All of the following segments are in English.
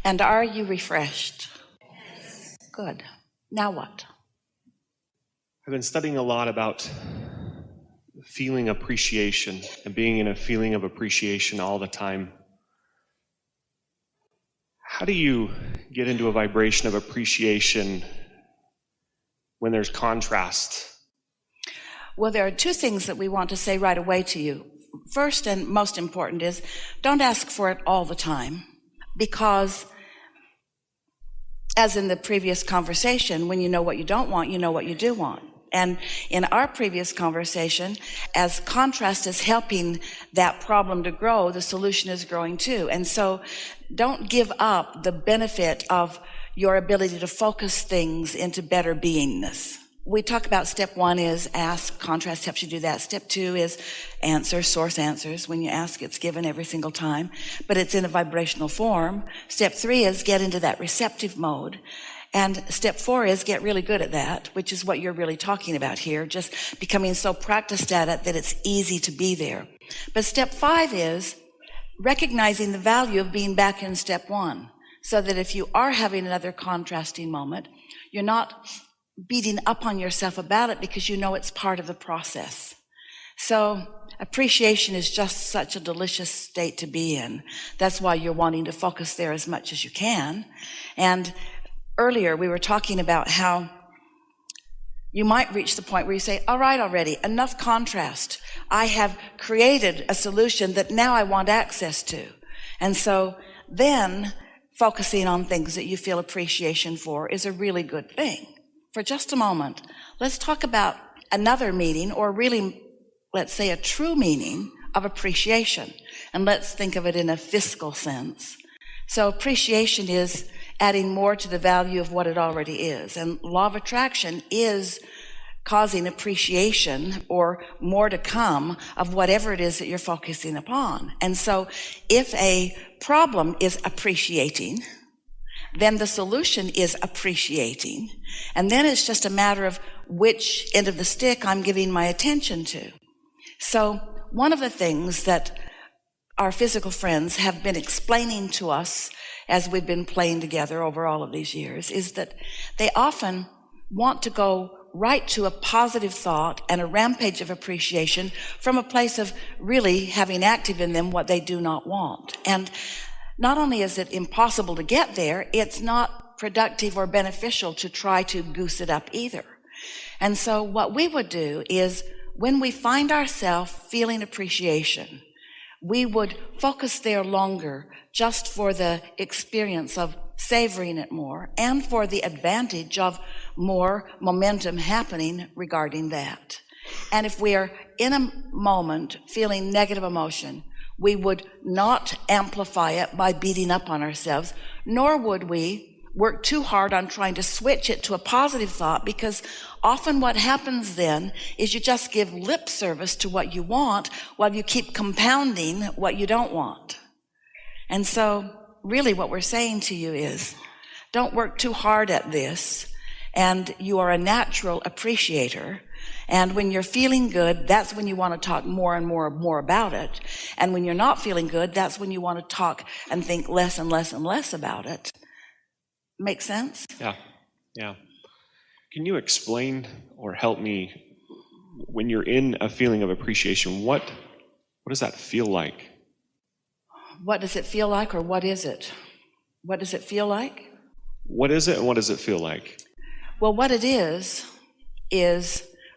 And are you refreshed? Good. Now what? I've been studying a lot about feeling appreciation and being in a feeling of appreciation all the time. How do you get into a vibration of appreciation when there's contrast? Well, there are two things that we want to say right away to you. First and most important is don't ask for it all the time, because as in the previous conversation, when you know what you don't want, you know what you do want. And in our previous conversation, as contrast is helping that problem to grow, the solution is growing too. And so don't give up the benefit of your ability to focus things into better beingness. We talk about step 1 is ask, contrast helps you do that. Step 2 is answer, source answers. When you ask, it's given every single time, but it's in a vibrational form. Step 3 is get into that receptive mode. And step 4 is get really good at that, which is what you're really talking about here, just becoming so practiced at it that it's easy to be there. But step 5 is recognizing the value of being back in step 1, so that if you are having another contrasting moment, you're not beating up on yourself about it because you know it's part of the process. So appreciation is just such a delicious state to be in. That's why you're wanting to focus there as much as you can. And earlier we were talking about how you might reach the point where you say, all right, already, enough contrast. I have created a solution that now I want access to. And so then focusing on things that you feel appreciation for is a really good thing. For just a moment, let's talk about another meaning, or really, let's say a true meaning of appreciation. And let's think of it in a fiscal sense. So appreciation is adding more to the value of what it already is. And law of attraction is causing appreciation or more to come of whatever it is that you're focusing upon. And so if a problem is appreciating, then the solution is appreciating. And then it's just a matter of which end of the stick I'm giving my attention to. So one of the things that our physical friends have been explaining to us as we've been playing together over all of these years is that they often want to go right to a positive thought and a rampage of appreciation from a place of really having active in them what they do not want. And not only is it impossible to get there, it's not productive or beneficial to try to goose it up either. And so what we would do is when we find ourselves feeling appreciation, we would focus there longer just for the experience of savoring it more and for the advantage of more momentum happening regarding that. And if we are in a moment feeling negative emotion, we would not amplify it by beating up on ourselves, nor would we work too hard on trying to switch it to a positive thought, because often what happens then is you just give lip service to what you want while you keep compounding what you don't want. And so really what we're saying to you is don't work too hard at this, and you are a natural appreciator. And when you're feeling good, that's when you want to talk more and more about it. And when you're not feeling good, that's when you want to talk and think less and less and less about it. Make sense? Yeah. Can you explain or help me, when you're in a feeling of appreciation, what does that feel like? What does it feel like, or what is it? What does it feel like? What is it and what does it feel like? Well, what it is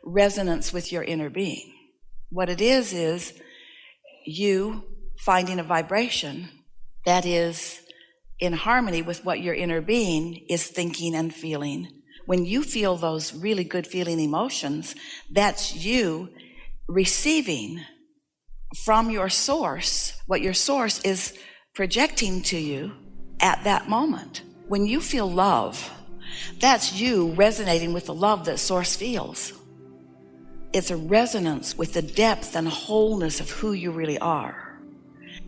resonance with your inner being. What it is you finding a vibration that is in harmony with what your inner being is thinking and feeling. When you feel those really good feeling emotions, that's you receiving from your source what your source is projecting to you at that moment. When you feel love, that's you resonating with the love that source feels. It's a resonance with the depth and wholeness of who you really are.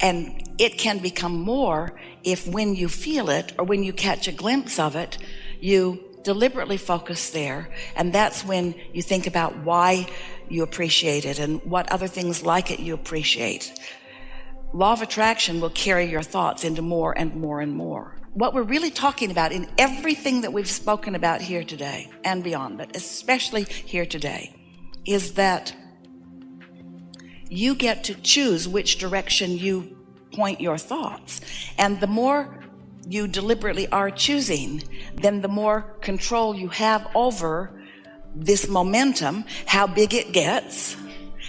And it can become more if when you feel it or when you catch a glimpse of it, you deliberately focus there. And that's when you think about why you appreciate it and what other things like it you appreciate. Law of attraction will carry your thoughts into more and more and more. what we're really talking about in everything that we've spoken about here today and beyond, but especially here today, is that you get to choose which direction you point your thoughts. And the more you deliberately are choosing, then the more control you have over this momentum, how big it gets,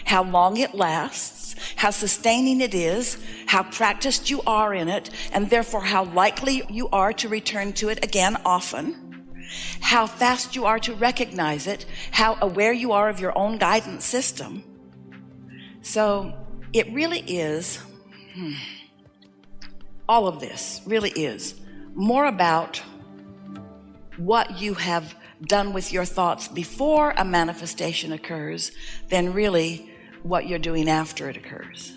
how long it lasts, how sustaining it is, how practiced you are in it, and therefore how likely you are to return to it again often, how fast you are to recognize it, how aware you are of your own guidance system. So it really is, all of this really is more about what you have done with your thoughts before a manifestation occurs than really what you're doing after it occurs.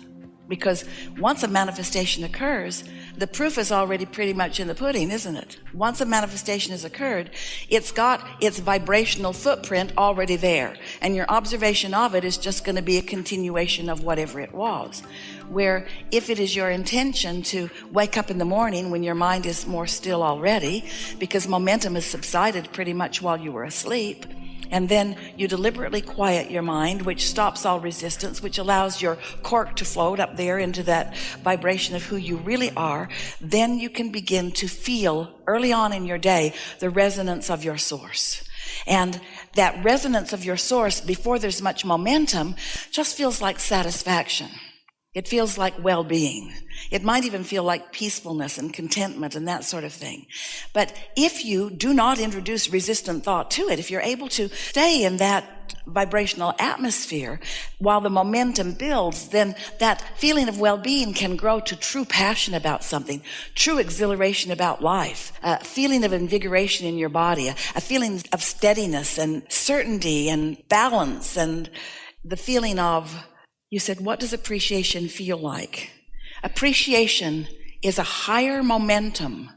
Because once a manifestation occurs, the proof is already pretty much in the pudding, isn't it? Once a manifestation has occurred, it's got its vibrational footprint already there. And your observation of it is just going to be a continuation of whatever it was. Where if it is your intention to wake up in the morning when your mind is more still already, because momentum has subsided pretty much while you were asleep, and then you deliberately quiet your mind, which stops all resistance, which allows your cork to float up there into that vibration of who you really are, then you can begin to feel early on in your day the resonance of your source. And that resonance of your source before there's much momentum just feels like satisfaction. It feels like well-being. It might even feel like peacefulness and contentment and that sort of thing. But if you do not introduce resistant thought to it, if you're able to stay in that vibrational atmosphere while the momentum builds, then that feeling of well-being can grow to true passion about something, true exhilaration about life, a feeling of invigoration in your body, a feeling of steadiness and certainty and balance, and the feeling of, you said, what does appreciation feel like? Appreciation is a higher momentum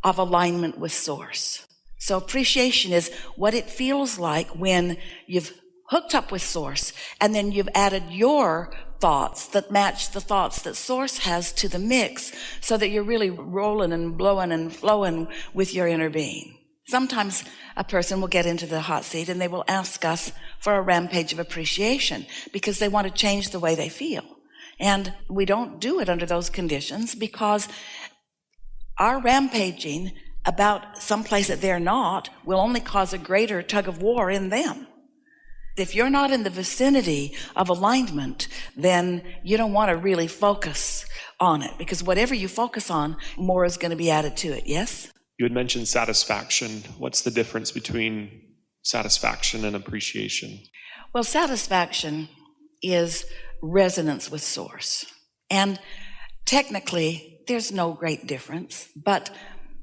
of alignment with source. So appreciation is what it feels like when you've hooked up with source and then you've added your thoughts that match the thoughts that source has to the mix, so that you're really rolling and blowing and flowing with your inner being. Sometimes a person will get into the hot seat and they will ask us for a rampage of appreciation because they want to change the way they feel. And we don't do it under those conditions, because our rampaging about someplace that they're not will only cause a greater tug of war in them. If you're not in the vicinity of alignment, then you don't want to really focus on it, because whatever you focus on, more is going to be added to it. Yes? You had mentioned satisfaction. What's the difference between satisfaction and appreciation? Well, satisfaction is resonance with source. And technically, there's no great difference, but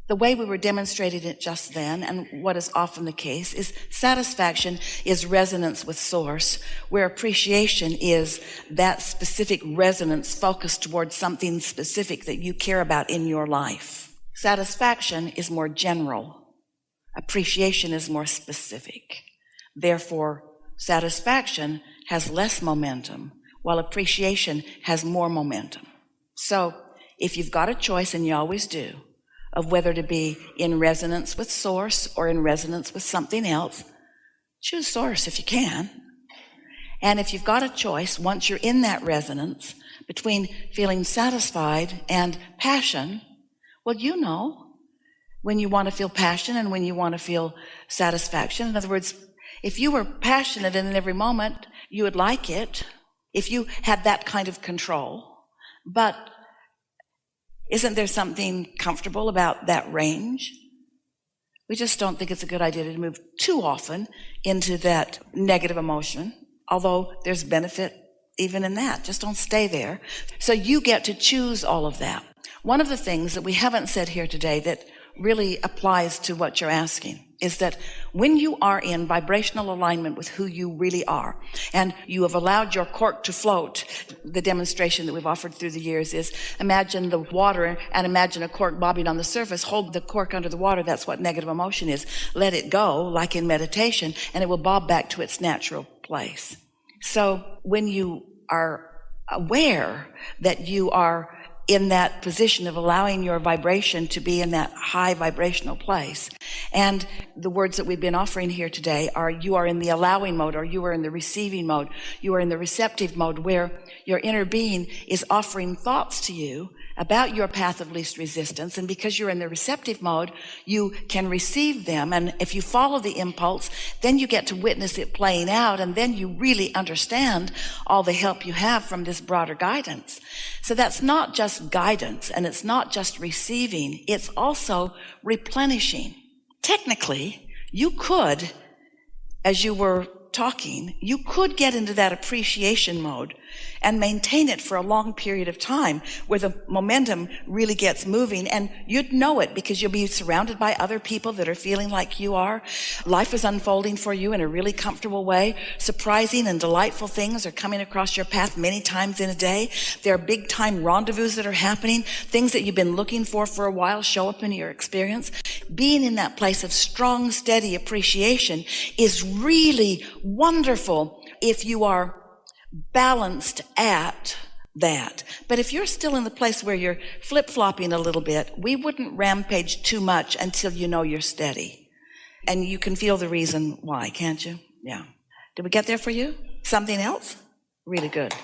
the way we were demonstrating it just then, and what is often the case, is satisfaction is resonance with source, where appreciation is that specific resonance focused towards something specific that you care about in your life. Satisfaction is more general. Appreciation is more specific. Therefore, satisfaction has less momentum, while appreciation has more momentum. So, if you've got a choice, and you always do, of whether to be in resonance with source or in resonance with something else, choose source if you can. And if you've got a choice, once you're in that resonance between feeling satisfied and passion, well, you know when you want to feel passion and when you want to feel satisfaction. In other words, if you were passionate in every moment, you would like it if you had that kind of control. But isn't there something comfortable about that range? We just don't think it's a good idea to move too often into that negative emotion, although there's benefit even in that. Just don't stay there. So you get to choose all of that. One of the things that we haven't said here today that really applies to what you're asking is that when you are in vibrational alignment with who you really are, and you have allowed your cork to float, the demonstration that we've offered through the years is imagine the water and imagine a cork bobbing on the surface. Hold the cork under the water. That's what negative emotion is. Let it go, like in meditation, and it will bob back to its natural place. So when you are aware that you are in that position of allowing your vibration to be in that high vibrational place. And the words that we've been offering here today are, you are in the allowing mode, or you are in the receiving mode. You are in the receptive mode, where your inner being is offering thoughts to you about your path of least resistance. And because you're in the receptive mode, you can receive them. And if you follow the impulse, then you get to witness it playing out. And then you really understand all the help you have from this broader guidance. So that's not just guidance, and it's not just receiving. It's also replenishing. Technically, you could, as you were talking, you could get into that appreciation mode and maintain it for a long period of time where the momentum really gets moving, and you'd know it because you'll be surrounded by other people that are feeling like you are. Life is unfolding for you in a really comfortable way. Surprising and delightful things are coming across your path many times in a day. There are big time rendezvous that are happening. Things that you've been looking for a while show up in your experience. Being in that place of strong, steady appreciation is really wonderful if you are balanced at that. But if you're still in the place where you're flip-flopping a little bit, we wouldn't rampage too much until you know you're steady. And you can feel the reason why, can't you? Yeah. Did we get there for you? Something else? Really good.